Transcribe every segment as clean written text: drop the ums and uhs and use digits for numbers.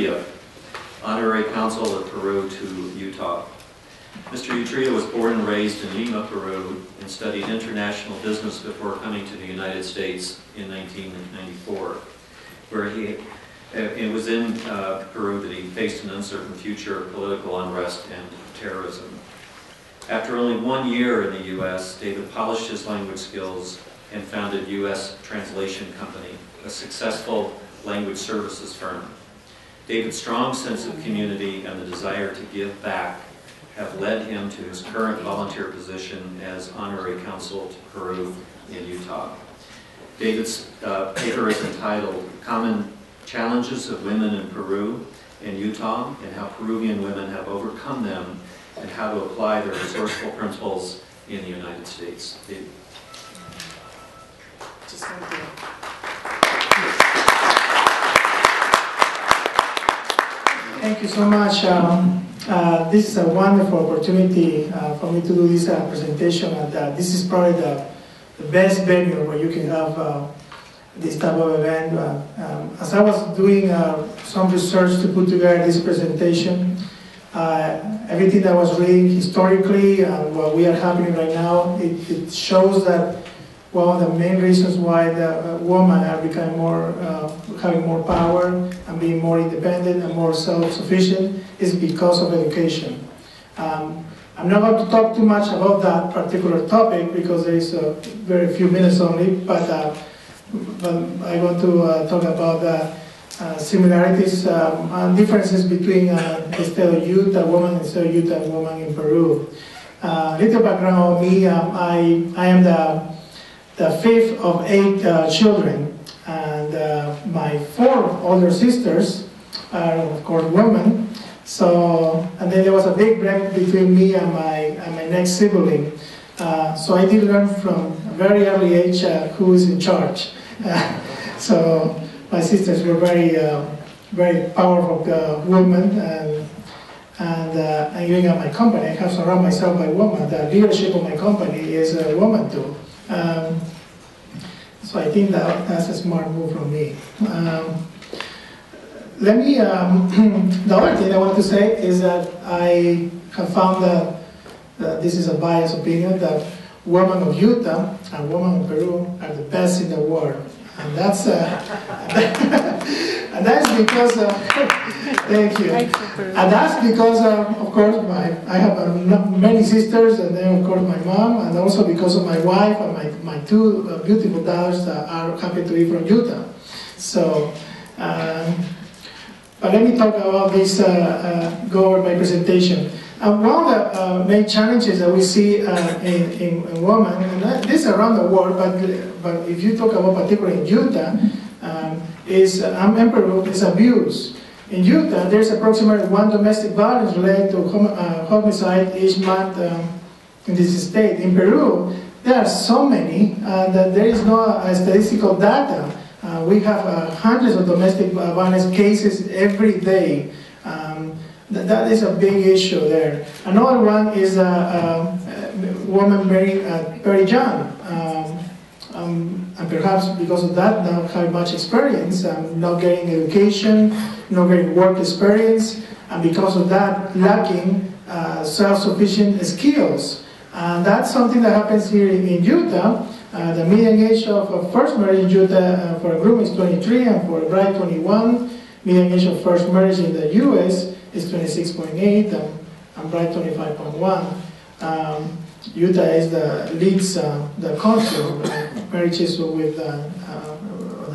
Utrilla, Honorary Consul of Peru to Utah. Mr. Utrilla was born and raised in Lima, Peru, and studied international business before coming to the United States in 1994, where it was in Peru that he faced an uncertain future of political unrest and terrorism. After only 1 year in the U.S., David polished his language skills and founded U.S. Translation Company, a successful language services firm. David's strong sense of community and the desire to give back have led him to his current volunteer position as Honorary Consul to Peru in Utah. David's paper is entitled Common Challenges of Women in Peru and Utah, and how Peruvian women have overcome them, and how to apply their resourceful principles in the United States. David. Thank you so much. This is a wonderful opportunity for me to do this presentation, and this is probably the best venue where you can have this type of event. As I was doing some research to put together this presentation, everything that I was reading historically and what we are happening right now, it shows that one of the main reasons why the women are becoming more, having more power and being more independent and more self-sufficient is because of education. I'm not going to talk too much about that particular topic because there is very few minutes only, but I want to talk about the similarities and differences between the state of Utah woman and state of Utah woman in Peru. Little background on me, I am the fifth of 8 children, and my 4 older sisters are of course women. So, and then there was a big break between me and my next sibling. So I did learn from a very early age who is in charge. So my sisters were very powerful women, and even at my company, I have surrounded myself by women. The leadership of my company is a woman too. So I think that's a smart move from me. Let me, the other thing I want to say is that I have found that this is a biased opinion, that women of Utah and women of Peru are the best in the world. And that's, and that's because, thank you. And that's because, of course, I have many sisters, and then of course my mom, and also because of my wife and my 2 beautiful daughters that are happy to be from Utah. So, but let me talk about this, go over my presentation. One of the main challenges that we see in women, and this is around the world, but if you talk about particularly in Utah, is in Peru, is abuse. In Utah, there's approximately 1 domestic violence related to homicide each month in this state. In Peru, there are so many that there is no statistical data. We have hundreds of domestic violence cases every day. That is a big issue there. Another one is women very young, and perhaps because of that, not having much experience, not getting education, not getting work experience, and because of that, lacking self-sufficient skills. And that's something that happens here in Utah. The median age of first marriage in Utah for a groom is 23, and for a bride 21. Median age of first marriage in the U.S. is 26.8, and bride 25.1. Utah is leads the Consul marriages with the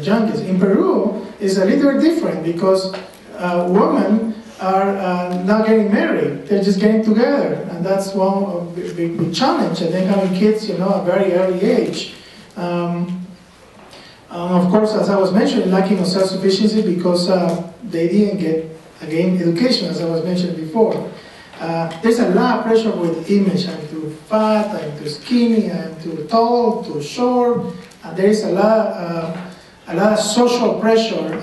youngest. In Peru, it's a little different because women are not getting married; they're just getting together, and that's one big challenge. And then having kids, at a very early age. Of course, as I was mentioning, lacking of self-sufficiency because they didn't get, again, education, as I was mentioning before. There's a lot of pressure with image. I'm too fat, I'm too skinny, I'm too tall, too short. And there is a lot of social pressure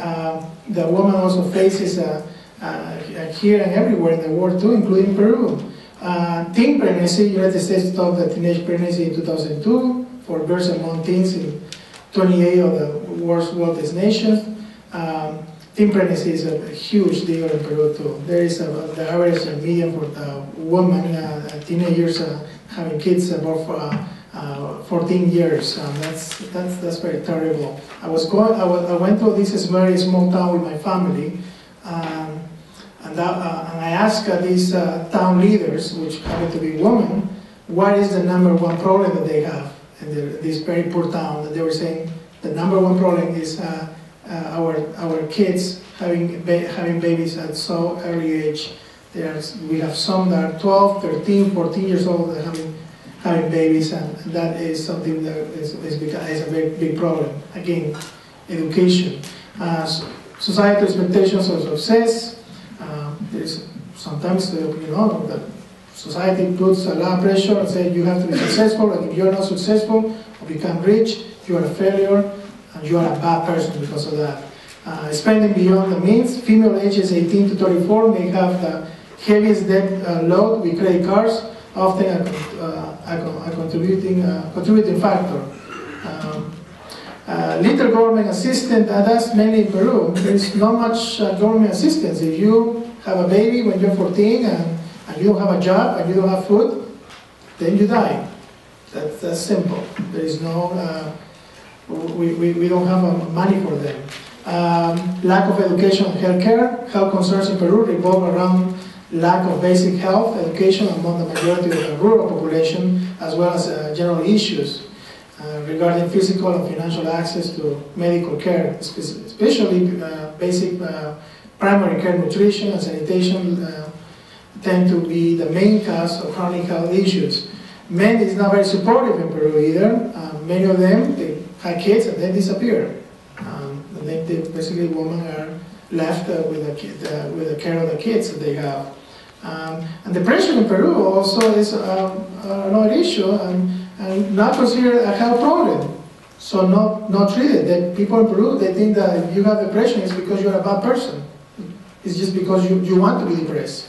that woman also faces here and everywhere in the world too, including Peru. Teen pregnancy, United States stopped the teenage pregnancy in 2002 for births among teens in 28 of the world's wealthiest nations. teen pregnancy is a huge deal in Peru too. There is the average median for women, teenagers having kids above 14 years. That's very terrible. I went to this very small town with my family, and I asked these town leaders, which happen to be women, what is the number one problem that they have in this very poor town. That they were saying the number one problem is our kids having babies at so early age. We have some that are 12, 13, 14 years old that are having babies, and that is something that is a very big problem. Again, education. Societal expectations of success. There's sometimes, that society puts a lot of pressure and says you have to be successful, and if you're not successful or become rich, you are a failure and you are a bad person because of that. Spending beyond the means. Female ages 18 to 34 may have the heaviest debt load with credit cards, often a contributing factor. Little government assistance, that's mainly in Peru. There is not much government assistance. If you have a baby when you're 14 and you don't have a job and you don't have food, then you die. That's simple. There is no, we don't have money for them. Lack of education and healthcare. Health concerns in Peru revolve around lack of basic health education among the majority of the rural population, as well as general issues regarding physical and financial access to medical care, especially basic primary care, nutrition and sanitation tend to be the main cause of chronic health issues. Men is not very supportive in Peru either. Many of them, they have kids and then disappear. And then basically women are left with the care of the kids that they have. And depression in Peru also is another issue and not considered a health problem. So not treated. That people in Peru, they think that if you have depression, it's because you're a bad person. It's just because you want to be depressed.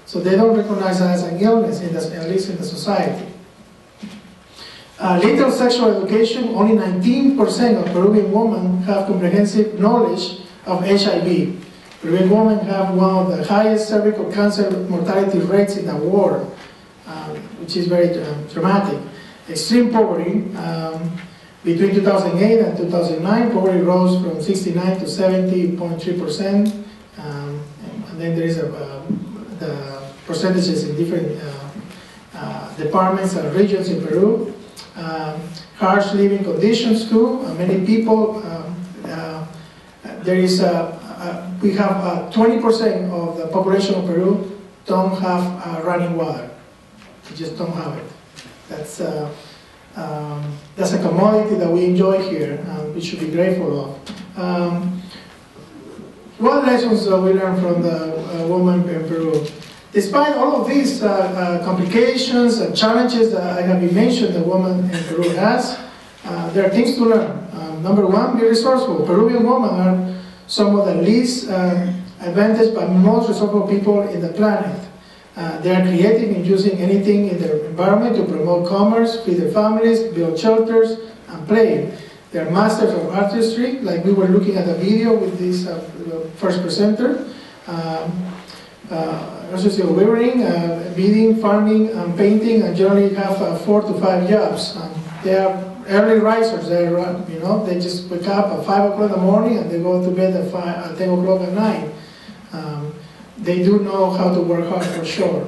So they don't recognize that as an illness, at least in the society. Little sexual education. Only 19% of Peruvian women have comprehensive knowledge of HIV. Peruvian women have one of the highest cervical cancer mortality rates in the world, which is very dramatic. Extreme poverty. Between 2008 and 2009, poverty rose from 69 to 70.3%. And then there is the percentages in different departments and regions in Peru. Harsh living conditions too. Many people, we have 20% of the population of Peru don't have running water. They just don't have it. That's a commodity that we enjoy here, and we should be grateful of. What lessons we learned from the women in Peru? Despite all of these complications and challenges that I have been mentioned the woman in Peru has, there are things to learn. Number one, be resourceful. Peruvian women are some of the least advantaged but most resourceful people in the planet. They are creative in using anything in their environment to promote commerce, feed their families, build shelters, and play. They are masters of artistry, like we were looking at a video with this first presenter. Weaving, beading, farming, and painting, and generally have 4 to 5 jobs. They are early risers. They just wake up at 5 o'clock in the morning and they go to bed at 10 o'clock at night. They do know how to work hard for sure.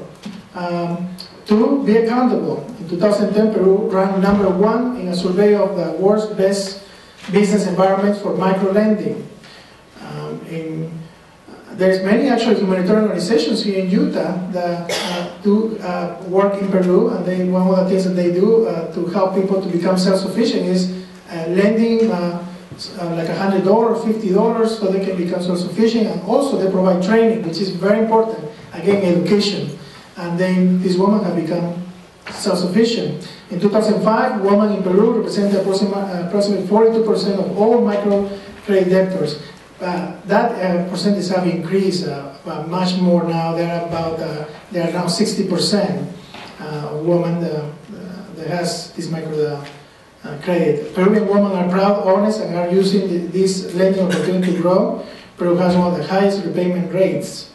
2, be accountable. In 2010, Peru ranked number 1 in a survey of the world's best business environments for micro-lending. There's many actually humanitarian organizations here in Utah that do work in Peru, and one of the things that they do to help people to become self-sufficient is lending like $100, $50 so they can become self-sufficient, and also they provide training, which is very important, again, education. And then these women have become self-sufficient. In 2005, women in Peru represented approximately 42% of all microcredit debtors. That percentage have increased much more now. They are now 60% of women that has this credit. Peruvian women are proud, honest, and are using this lending opportunity to grow. Peru has one of the highest repayment rates.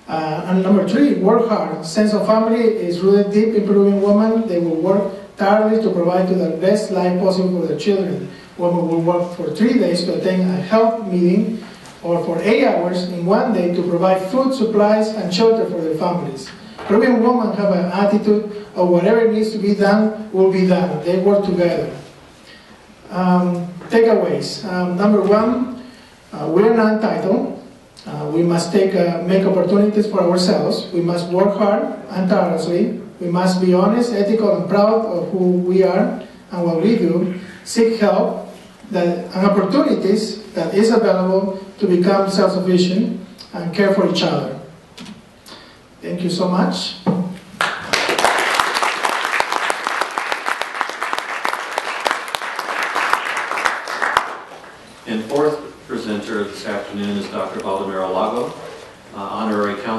And number 3, work hard. Sense of family is rooted deep in Peruvian women. They will work tirelessly to provide to the best life possible for their children. Women will work for 3 days to attend a health meeting, or for 8 hours in one day to provide food, supplies, and shelter for their families. Peruvian women have an attitude of whatever needs to be done will be done. They work together. Takeaways. Number 1, we are not entitled. We must make opportunities for ourselves. We must work hard and tirelessly. We must be honest, ethical, and proud of who we are and what we do. Seek help and opportunities that is available to become self-sufficient and care for each other. Thank you so much. And fourth presenter this afternoon is Dr. Valdemar Lago, Honorary Consul.